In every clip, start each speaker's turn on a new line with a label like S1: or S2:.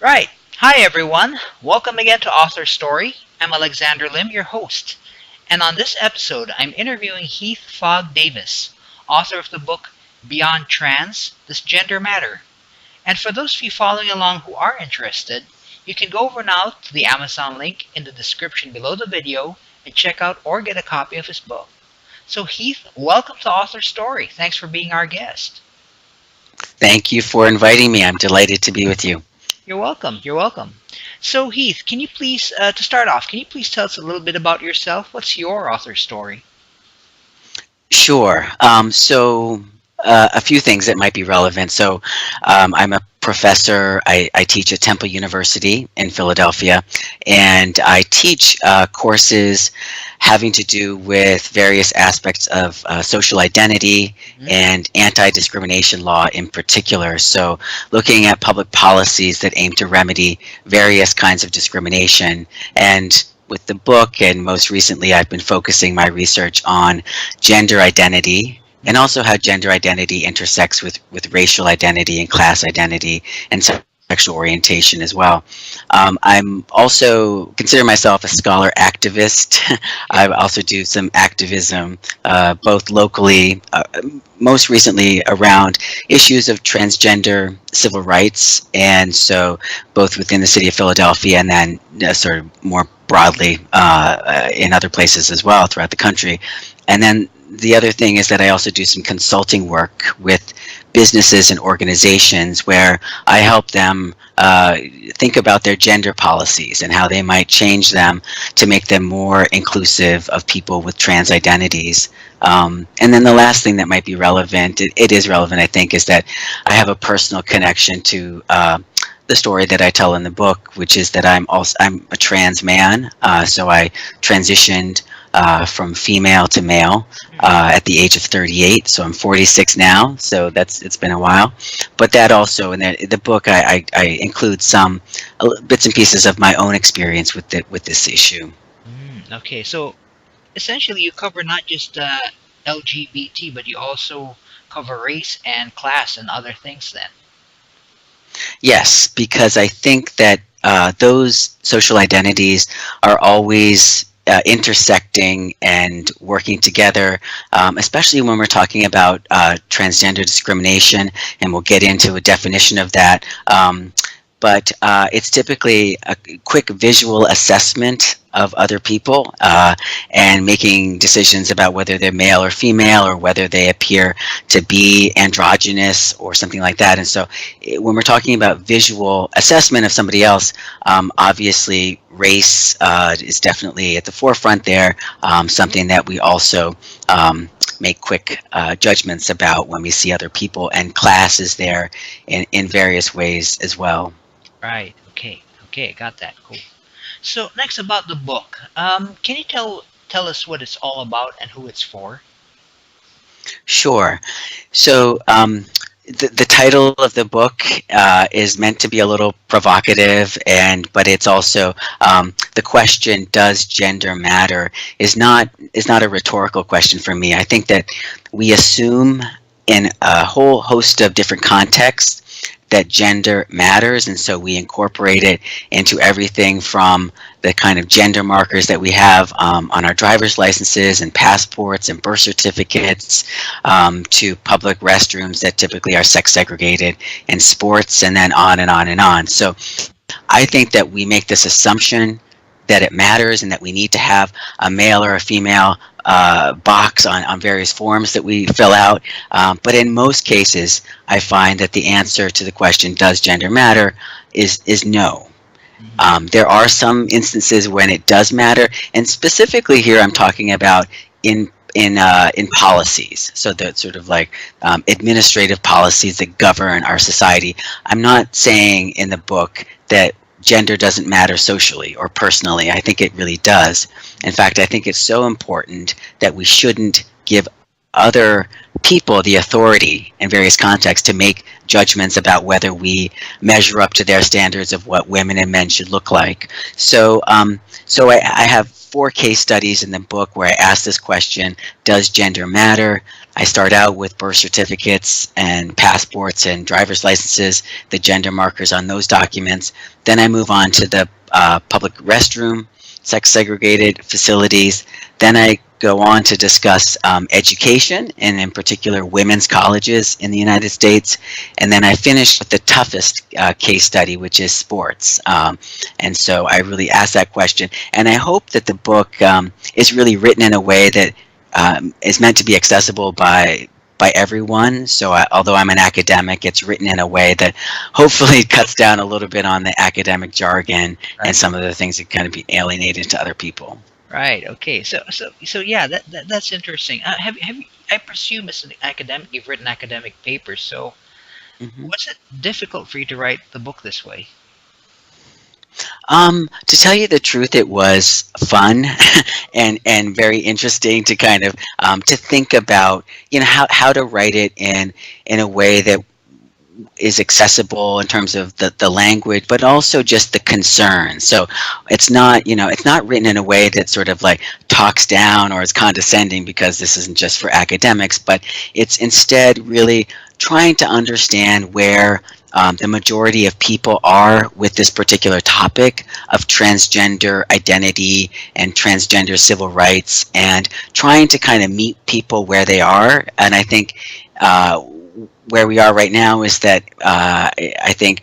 S1: Right. Hi, everyone. Welcome again to AuthorStory. I'm Alexander Lim, your host. And on this episode, I'm interviewing Heath Fogg Davis, author of the book Beyond Trans, Does Gender Matter? And for those of you following along who are interested, you can go over now to the Amazon link in the description below the video and check out or get a copy of his book. So Heath, welcome to AuthorStory. Thanks for being our guest.
S2: Thank you for inviting me. I'm delighted to be with you.
S1: You're welcome. You're welcome. So, Heath, can you please, to start off, can you please tell us a little bit about yourself? What's your author story?
S2: Sure. A few things that might be relevant. I'm a professor. I teach at Temple University in Philadelphia, and I teach courses having to do with various aspects of social identity and anti-discrimination law in particular. So looking at public policies that aim to remedy various kinds of discrimination. And with the book, and most recently I've been focusing my research on gender identity, and also how gender identity intersects with racial identity and class identity and sexual orientation as well. I'm also consider myself a scholar activist. I also do some activism, both locally, most recently around issues of transgender civil rights, and so both within the city of Philadelphia and then sort of more broadly in other places as well throughout the country. And then the other thing is that I also do some consulting work with businesses and organizations where I help them think about their gender policies and how they might change them to make them more inclusive of people with trans identities. And then the last thing that might be relevant, it is relevant I think, is that I have a personal connection to the story that I tell in the book, which is that I'm a trans man. So I transitioned from female to male at the age of 38. So I'm 46 now. So it's been a while. But that also in the book, I include some bits and pieces of my own experience with this issue.
S1: Okay, so essentially you cover not just LGBT, but you also cover race and class and other things then.
S2: Yes, because I think that those social identities are always intersecting and working together, especially when we're talking about transgender discrimination, and we'll get into a definition of that. But it's typically a quick visual assessment of other people and making decisions about whether they're male or female, or whether they appear to be androgynous or something like that. And so when we're talking about visual assessment of somebody else, obviously race is definitely at the forefront there, something that we also make quick judgments about when we see other people, and class is there in various ways as well.
S1: Right. Okay, got that. Cool. So next, about the book, can you tell us what it's all about and who it's for?
S2: Sure. So the title of the book is meant to be a little provocative, but it's also the question, does gender matter, is not a rhetorical question for me. I think that we assume in a whole host of different contexts that gender matters, and so we incorporate it into everything from the kind of gender markers that we have on our driver's licenses and passports and birth certificates, to public restrooms that typically are sex segregated, and sports, and then on and on and on. So I think that we make this assumption that it matters and that we need to have a male or a female box on various forms that we fill out. But in most cases, I find that the answer to the question, does gender matter, is no. There are some instances when it does matter, and specifically here I'm talking about in policies, so that sort of like administrative policies that govern our society. I'm not saying in the book that gender doesn't matter socially or personally. I think it really does. In fact, I think it's so important that we shouldn't give other people the authority in various contexts to make judgments about whether we measure up to their standards of what women and men should look like. So I have 4 case studies in the book where I ask this question: does gender matter? I start out with birth certificates and passports and driver's licenses, the gender markers on those documents. Then I move on to the public restroom, sex segregated facilities. Then I go on to discuss education, and in particular women's colleges in the United States. And then I finish with the toughest case study, which is sports. And so I really ask that question. And I hope that the book is really written in a way that is meant to be accessible by everyone. So although I'm an academic, it's written in a way that hopefully cuts down a little bit on the academic jargon and some of the things that kind of be alienating to other people.
S1: Right. Okay. So yeah, that's interesting. Have you, I presume as an academic, you've written academic papers. So
S2: Mhm.
S1: was it difficult for you to write the book this way?
S2: To tell you the truth, it was fun and very interesting to kind of to think about, how to write it in a way that is accessible in terms of the language, but also just the concern. So it's not written in a way that sort of like talks down or is condescending, because this isn't just for academics, but it's instead really trying to understand where the majority of people are with this particular topic of transgender identity and transgender civil rights, and trying to kind of meet people where they are. And I think where we are right now is that I think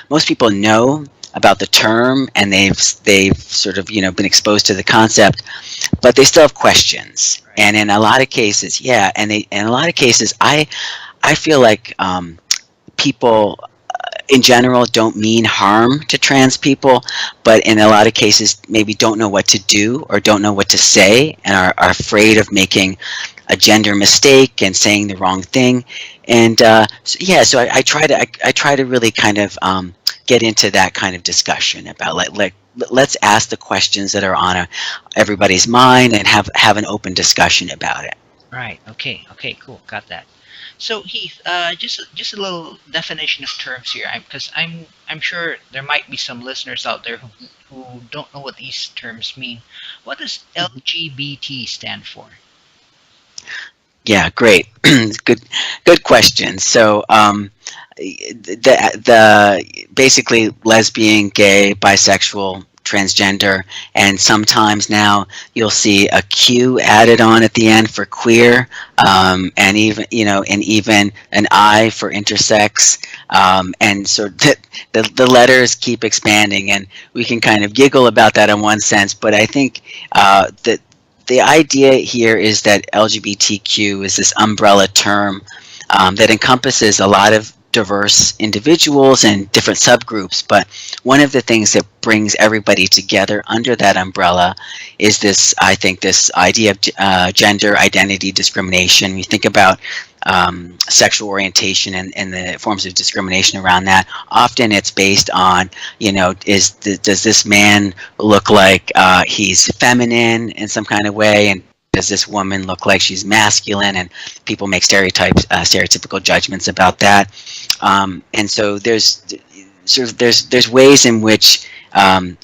S2: most people know about the term, and they've sort of been exposed to the concept, but they still have questions.
S1: Right.
S2: And in a lot of cases, yeah, and in a lot of cases, I feel like people in general don't mean harm to trans people, but in a lot of cases maybe don't know what to do or don't know what to say, and are afraid of making a gender mistake and saying the wrong thing. And so I try to really kind of get into that kind of discussion about let's ask the questions that are on everybody's mind, and have an open discussion about it.
S1: Right. Okay. Okay. Cool. Got that. So Heath, just a little definition of terms here, because I'm sure there might be some listeners out there who don't know what these terms mean. What does LGBT stand for?
S2: Yeah, great. Good question. So, the basically lesbian, gay, bisexual, transgender, and sometimes now you'll see a Q added on at the end for queer, and even an I for intersex, and so the letters keep expanding, and we can kind of giggle about that in one sense, but I think that the idea here is that LGBTQ is this umbrella term that encompasses a lot of diverse individuals and different subgroups. But one of the things that brings everybody together under that umbrella is I think, this idea of gender identity discrimination. We think about sexual orientation and the forms of discrimination around that. Often it's based on, does this man look like he's feminine in some kind of way, and does this woman look like she's masculine? And people make stereotypical judgments about that. And so there's ways in which,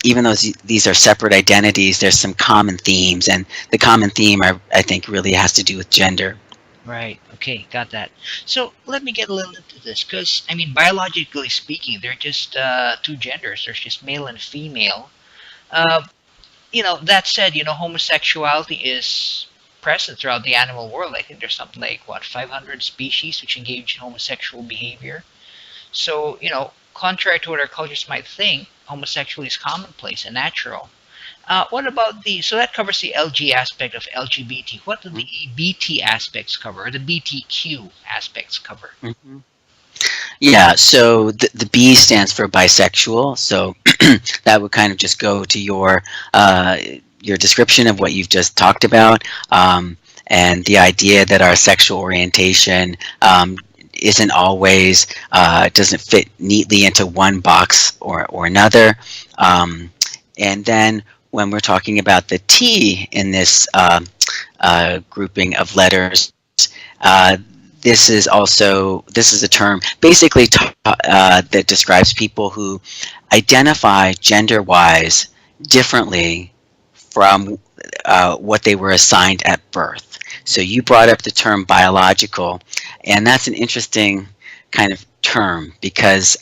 S2: even though these are separate identities, there's some common themes, and the common theme, I think, really has to do with gender.
S1: Right. Okay. Got that. So let me get a little into this, because I mean, biologically speaking, they're just two genders. There's just male and female. Uh, that said, homosexuality is present throughout the animal world. I think there's something like, what, 500 species which engage in homosexual behavior. So, contrary to what our cultures might think, homosexuality is commonplace and natural. What about so that covers the LG aspect of LGBT. What do the BT aspects cover, or the BTQ aspects cover?
S2: Mhm. Yeah, so the B stands for bisexual. So that would kind of just go to your description of what you've just talked about, and the idea that our sexual orientation isn't always doesn't fit neatly into one box or another. And then when we're talking about the T in this grouping of letters, uh, this is a term basically that describes people who identify gender-wise differently from what they were assigned at birth. So you brought up the term biological, and that's an interesting kind of term because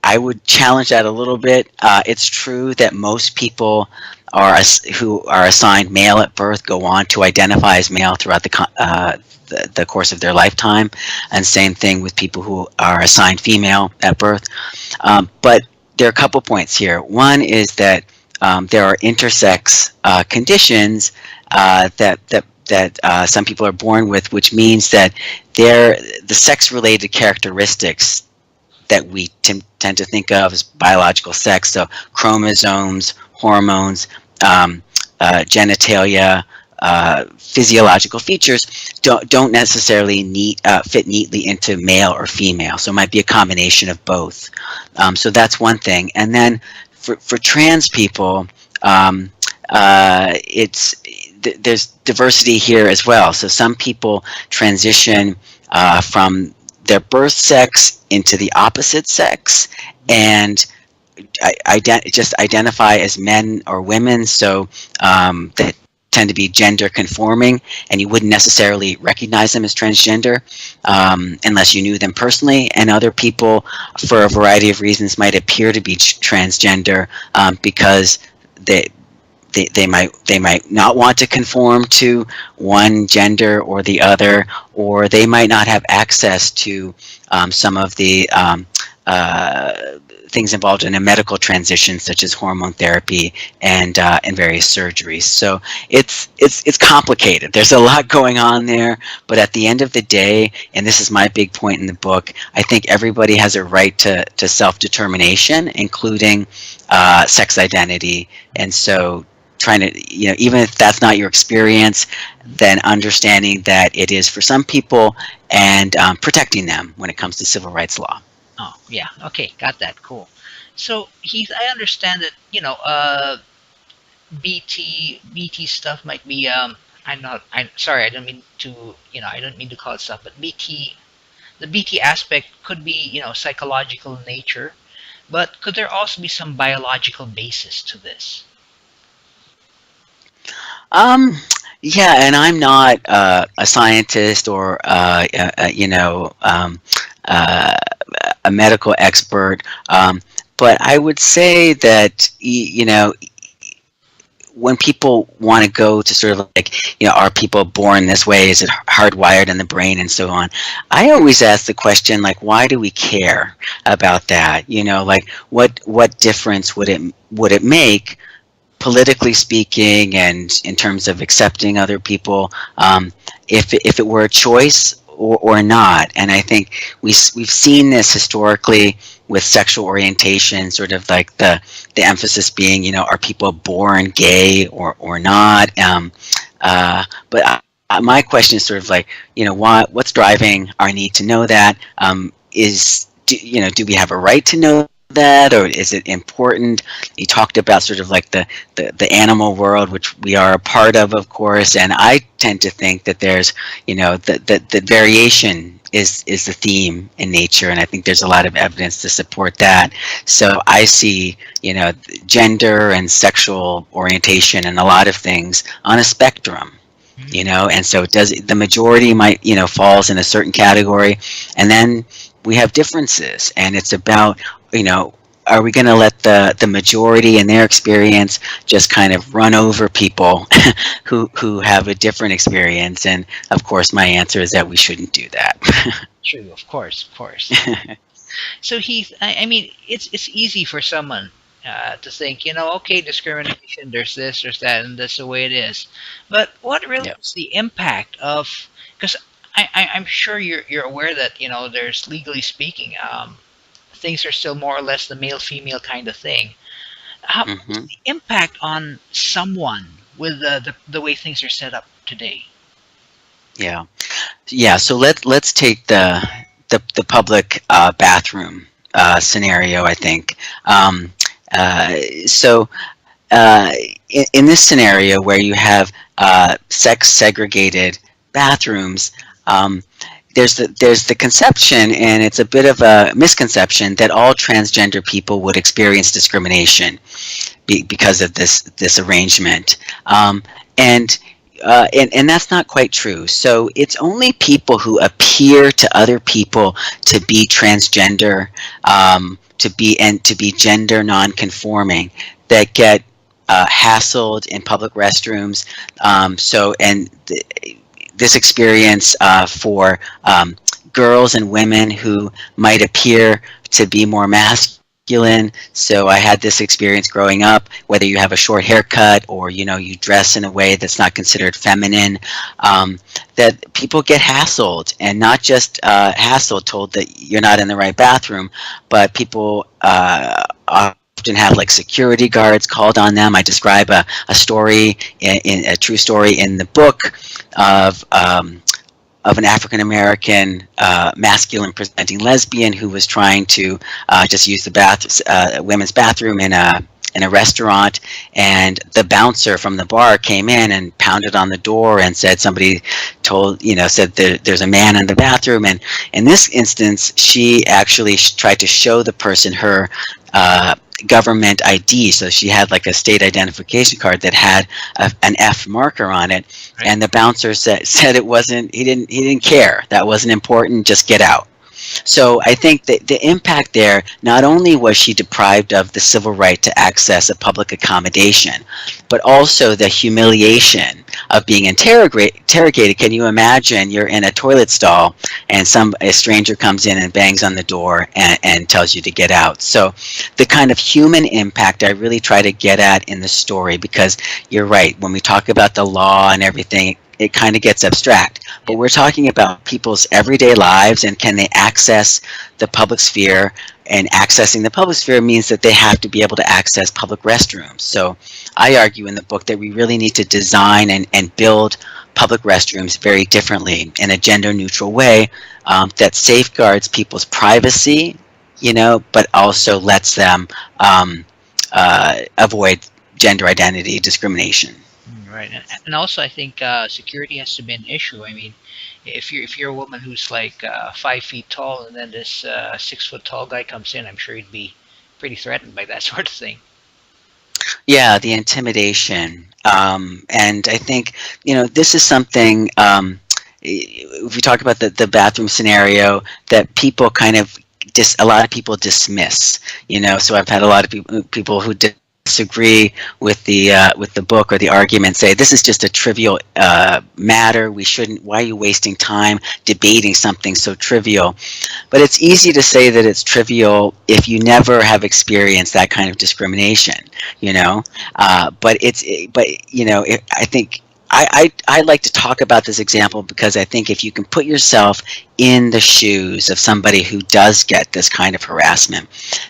S2: I would challenge that a little bit. It's true that most people who are assigned male at birth go on to identify as male throughout the course of their lifetime, and same thing with people who are assigned female at birth. But there are a couple points here. One is that there are intersex conditions that some people are born with, which means that the sex-related characteristics that we tend to think of as biological sex, so chromosomes, hormones, genitalia, physiological features don't necessarily fit neatly into male or female. So it might be a combination of both. So that's one thing. And then for trans people, there's diversity here as well. So some people transition from their birth sex into the opposite sex and just identify as men or women. So they tend to be gender conforming, and you wouldn't necessarily recognize them as transgender unless you knew them personally. And other people, for a variety of reasons, might appear to be transgender because they might not want to conform to one gender or the other, or they might not have access to some of the things involved in a medical transition, such as hormone therapy and various surgeries. So it's complicated. There's a lot going on there, but at the end of the day, and this is my big point in the book, I think everybody has a right to self-determination, including sex identity. And so trying to, even if that's not your experience, then understanding that it is for some people and protecting them when it comes to civil rights law.
S1: Oh, yeah. Okay, got that. Cool. So, Heath, I understand that, BT stuff might be I'm sorry, I don't mean to, I don't mean to call it stuff, but the BT aspect could be, psychological in nature, but could there also be some biological basis to this?
S2: Yeah, and I'm not a scientist or a medical expert, but I would say that when people want to go to sort of like, are people born this way? Is it hardwired in the brain and so on? I always ask the question, like, why do we care about that? Like, what difference would it make, politically speaking, and in terms of accepting other people, if it were a choice or not? And I think we've seen this historically with sexual orientation, sort of like the emphasis being, are people born gay or not? But my question is sort of like, what's driving our need to know that? Do we have a right to know that, or is it important? You talked about sort of like the animal world, which we are a part of course, and I tend to think that there's, the variation is the theme in nature, and I think there's a lot of evidence to support that. So I see, gender and sexual orientation and a lot of things on a spectrum. And so the majority might, falls in a certain category, and then we have differences, and it's about, are we going to let the majority and their experience just kind of run over people who have a different experience? And of course, my answer is that we shouldn't do that.
S1: True, of course, of course. So Heath, I mean, it's easy for someone to think, okay, discrimination, there's this, there's that, and that's the way it is. But what really is the impact of? Because I'm sure you're aware that there's, legally speaking, things are still more or less the male-female kind of thing. What's the impact on someone with the way things are set up today?
S2: Yeah. So let's take the public bathroom scenario, I think. In this scenario where you have sex segregated bathrooms, Um, there's the conception, and it's a bit of a misconception, that all transgender people would experience discrimination because of this arrangement, and and that's not quite true. So it's only people who appear to other people to be transgender, to be gender nonconforming, that get hassled in public restrooms. This experience for girls and women who might appear to be more masculine. So I had this experience growing up, whether you have a short haircut or you dress in a way that's not considered feminine, that people get hassled, and not just hassled, told that you're not in the right bathroom, but people often have like security guards called on them. I describe a story in a true story in the book of an African American masculine presenting lesbian who was trying to just use the women's bathroom in a restaurant, and the bouncer from the bar came in and pounded on the door and said said there's a man in the bathroom. And in this instance, she actually tried to show the person her government ID. So she had like a state identification card that had an F marker on it, right. And the bouncer said it wasn't. He didn't care. That wasn't important. Just get out. So I think that the impact there, not only was she deprived of the civil right to access a public accommodation, but also the humiliation of being interrogated. Can you imagine you're in a toilet stall and a stranger comes in and bangs on the door and tells you to get out? So the kind of human impact I really try to get at in the story, because you're right, when we talk about the law and everything, it kind of gets abstract, but we're talking about people's everyday lives, and can they access the public sphere? And accessing the public sphere means that they have to be able to access public restrooms. So I argue in the book that we really need to design and build public restrooms very differently, in a gender neutral way, that safeguards people's privacy, but also lets them avoid gender identity discrimination.
S1: Right, and also I think security has to be an issue. I mean, if you're a woman who's like 5 feet tall, and then this 6 foot tall guy comes in, I'm sure you'd be pretty threatened by that sort of thing.
S2: Yeah, the intimidation, and I think this is something. If we talk about the bathroom scenario, that people kind of a lot of people dismiss. So I've had a lot of people who disagree with the book or the argument, say this is just a trivial matter. Why are you wasting time debating something so trivial? But it's easy to say that it's trivial if you never have experienced that kind of discrimination, I think I like to talk about this example because I think if you can put yourself in the shoes of somebody who does get this kind of harassment,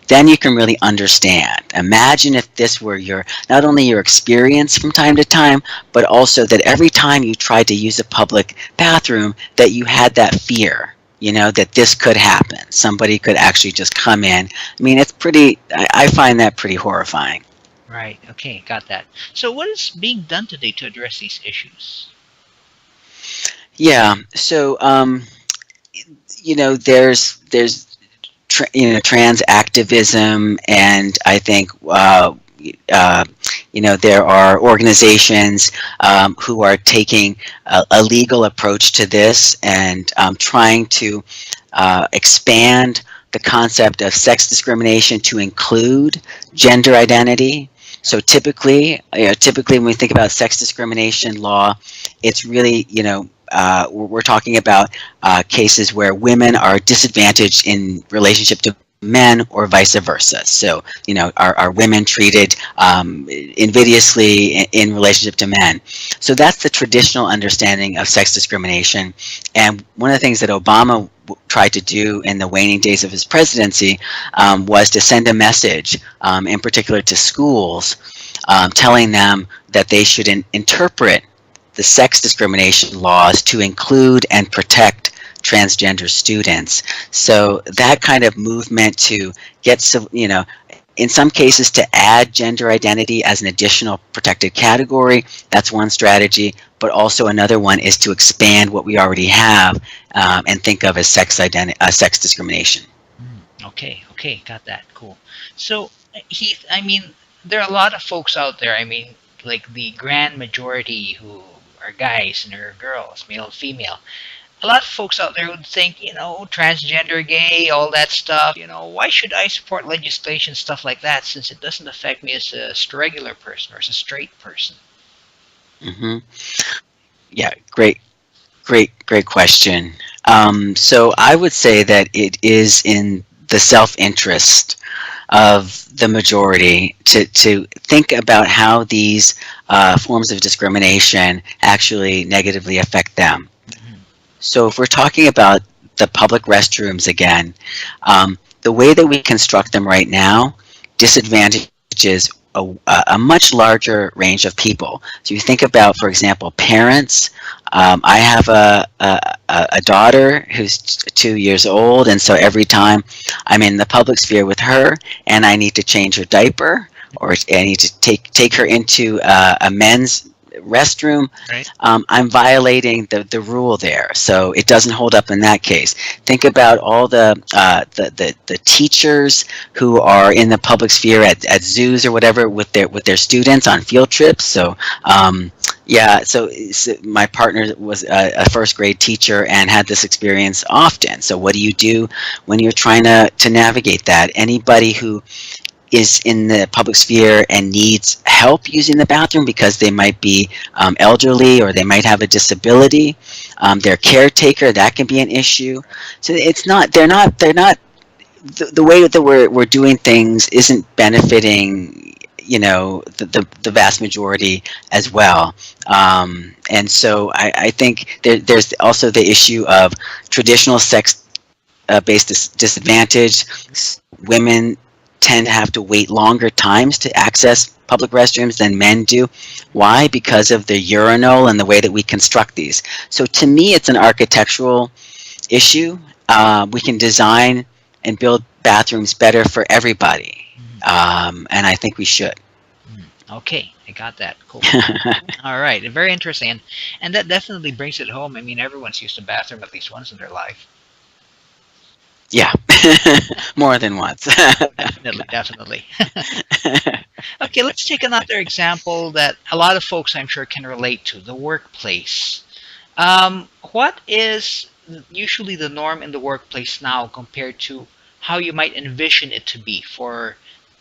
S2: then you can really understand. Imagine if this were not only your experience from time to time, but also that every time you tried to use a public bathroom, that you had that fear, that this could happen. Somebody could actually just come in. I mean, I find that pretty horrifying.
S1: Right. Okay, got that. So what is being done today to address these issues?
S2: Yeah. So, there's trans activism, and I think there are organizations who are taking a legal approach to this, and trying to expand the concept of sex discrimination to include gender identity. So typically when we think about sex discrimination law, it's really, we're talking about cases where women are disadvantaged in relationship to men or vice versa. So, are women treated invidiously in relationship to men? So that's the traditional understanding of sex discrimination. And one of the things that Obama tried to do in the waning days of his presidency was to send a message, in particular to schools, telling them that they should interpret the sex discrimination laws to include and protect transgender students. So that kind of movement to get, in some cases, to add gender identity as an additional protected category. That's one strategy. But also another one is to expand what we already have, and think of as sex discrimination.
S1: Okay, okay, got that. Cool. So, Heath, I mean, there are a lot of folks out there. I mean, like the grand majority who are guys and are girls, male, female. A lot of folks out there would think, transgender, gay, all that stuff. Why should I support legislation, stuff like that, since it doesn't affect me as a regular person or as a straight person?
S2: Hmm. Yeah, great question. So I would say that it is in the self-interest of the majority to think about how these forms of discrimination actually negatively affect them.
S1: Mhm.
S2: So if we're talking about the public restrooms again, the way that we construct them right now disadvantages a much larger range of people. So you think about, for example, parents. I have a daughter who's 2 years old, and so every time I'm in the public sphere with her and I need to change her diaper, or I need to take her into a men's restroom,
S1: Right.
S2: I'm violating the rule there. So it doesn't hold up in that case. Think about all the teachers who are in the public sphere at zoos or whatever with their students on field trips. So yeah, so my partner was a first grade teacher and had this experience often. So what do you do when you're trying to navigate that? Anybody who is in the public sphere and needs help using the bathroom because they might be elderly or they might have a disability, their caretaker, that can be an issue. So it's not, they're not, the way that we're doing things isn't benefiting, the vast majority as well. And so I think there's also the issue of traditional sex based disadvantage. Women tend to have to wait longer times to access public restrooms than men do. Why? Because of the urinal and the way that we construct these. So to me, it's an architectural issue. We can design and build bathrooms better for everybody,
S1: Mhm.
S2: and I think we should.
S1: Okay, I got that. Cool. All right, very interesting, and that definitely brings it home. I mean, everyone's used a bathroom at least once in their life.
S2: Yeah, more than once.
S1: Definitely, definitely. Okay, let's take another example that a lot of folks I'm sure can relate to: the workplace. What is usually the norm in the workplace now compared to how you might envision it to be for,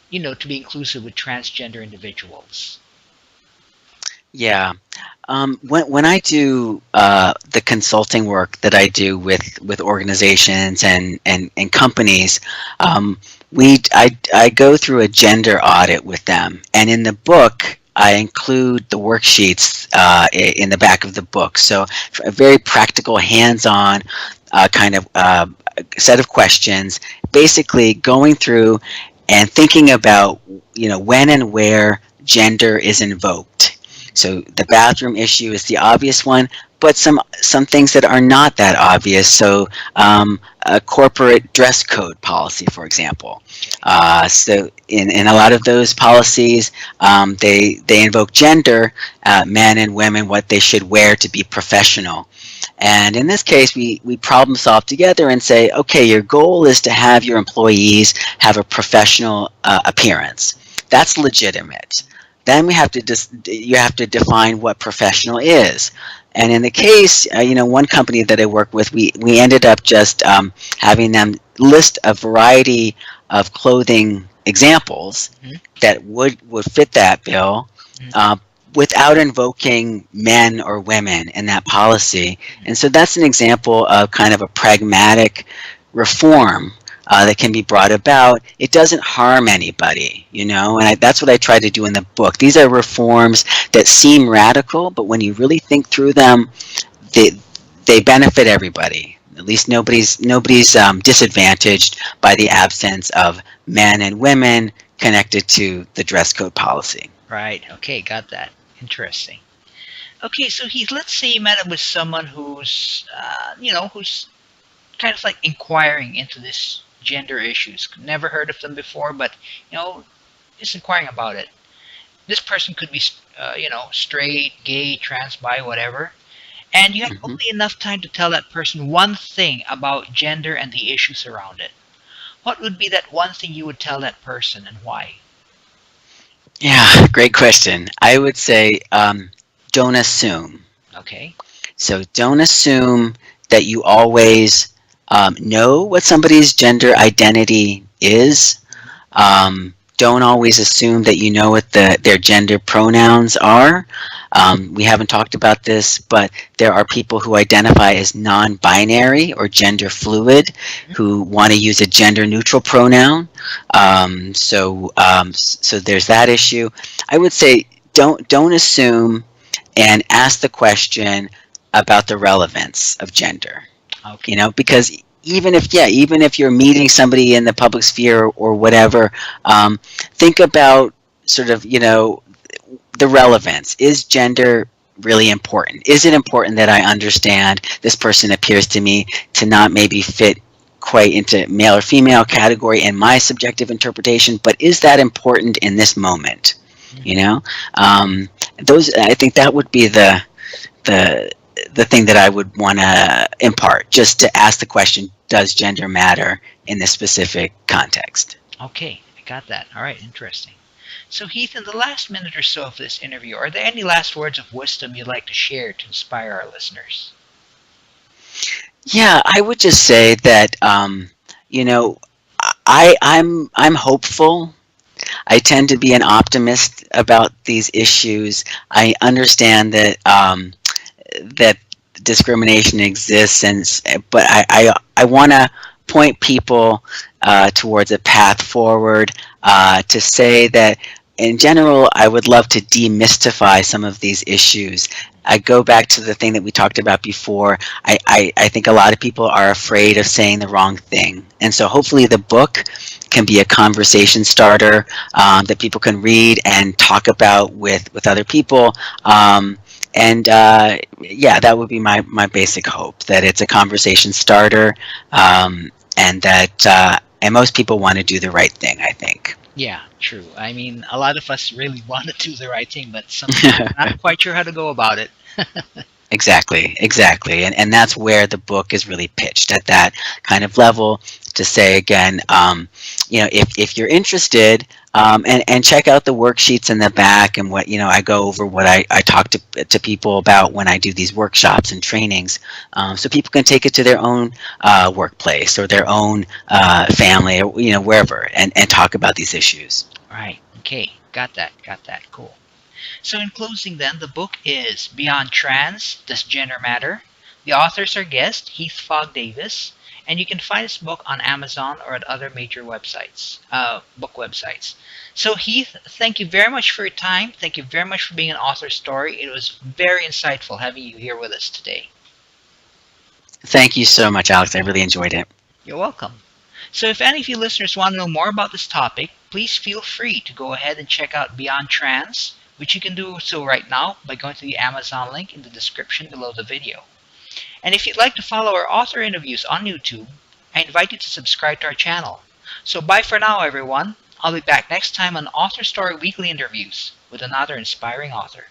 S1: to be inclusive with transgender individuals?
S2: Yeah. When I do the consulting work that I do with organizations and companies, I go through a gender audit with them, and in the book I include the worksheets in the back of the book. So a very practical, hands-on kind of set of questions, basically going through and thinking about when and where gender is invoked. So the bathroom issue is the obvious one, but some things that are not that obvious. So a corporate dress code policy, for example. So in a lot of those policies, they invoke gender, men and women, what they should wear to be professional. And in this case, we problem solve together and say, okay, your goal is to have your employees have a professional appearance. That's legitimate. Then you have to define what professional is. And in the case, one company that I work with, we ended up just having them list a variety of clothing examples
S1: Mhm.
S2: that would fit that bill,
S1: Mhm.
S2: uh, without invoking men or women in that policy. And so that's an example of kind of a pragmatic reform that can be brought about. It doesn't harm anybody, and that's what I try to do in the book. These are reforms that seem radical, but when you really think through them, they they benefit everybody. At least nobody's disadvantaged by the absence of men and women connected to the dress code policy.
S1: Right. Okay, got that. Interesting. Okay, so Heath, let's say you met up with someone who's, who's kind of like inquiring into this gender issues. Never heard of them before, but just inquiring about it. This person could be, straight, gay, trans, bi, whatever, and you have
S2: Hmm.
S1: only enough time to tell that person one thing about gender and the issues around it. What would be that one thing you would tell that person and why?
S2: Yeah, great question. I would say don't assume.
S1: Okay.
S2: So don't assume that you always know what somebody's gender identity is. Don't always assume that you know what their gender pronouns are. We haven't talked about this, but there are people who identify as non-binary or gender fluid who want to use a gender-neutral pronoun. So there's that issue. I would say don't assume and ask the question about the relevance of gender.
S1: Okay.
S2: Because even if you're meeting somebody in the public sphere or whatever, think about sort of the relevance. Is gender really important? Is it important that I understand this person appears to me to not maybe fit quite into male or female category in my subjective interpretation, but is that important in this moment? you
S1: Mhm.
S2: know um, those, I think, that would be the the thing that I would want to impart, just to ask the question, does gender matter in this specific context?
S1: Okay, I got that. All right, interesting. So, Heath, in the last minute or so of this interview, are there any last words of wisdom you'd like to share to inspire our listeners?
S2: Yeah, I would just say that you know I'm hopeful. I tend to be an optimist about these issues. I understand that discrimination exists, but I want to point people towards a path forward, to say that in general I would love to demystify some of these issues. I go back to the thing that we talked about before. I think a lot of people are afraid of saying the wrong thing, and so hopefully the book can be a conversation starter, that people can read and talk about with other people. And Yeah, that would be my basic hope, that it's a conversation starter, and that and most people want to do the right thing, I think.
S1: Yeah, true. I mean, a lot of us really want to do the right thing, but sometimes we're not quite sure how to go about it.
S2: Exactly. And that's where the book is really pitched, at that kind of level, to say again, if you're interested, and check out the worksheets in the back, and what, I go over what I talk to people about when I do these workshops and trainings, so people can take it to their own workplace or their own family, or, wherever, and talk about these issues.
S1: Right. Okay. Got that. Got that. Cool. So, in closing, then, the book is Beyond Trans, Does Gender Matter? The authors are guest Heath Fogg Davis, and you can find this book on Amazon or at other major websites, book websites. So, Heath, thank you very much for your time. Thank you very much for being an author story. It was very insightful having you here with us today.
S2: Thank you so much, Alex. I really enjoyed it.
S1: You're welcome. So, if any of you listeners want to know more about this topic, please feel free to go ahead and check out Beyond Trans, which you can do so right now by going to the Amazon link in the description below the video. And if you'd like to follow our author interviews on YouTube, I invite you to subscribe to our channel. So, bye for now, everyone. I'll be back next time on Author Story Weekly Interviews with another inspiring author.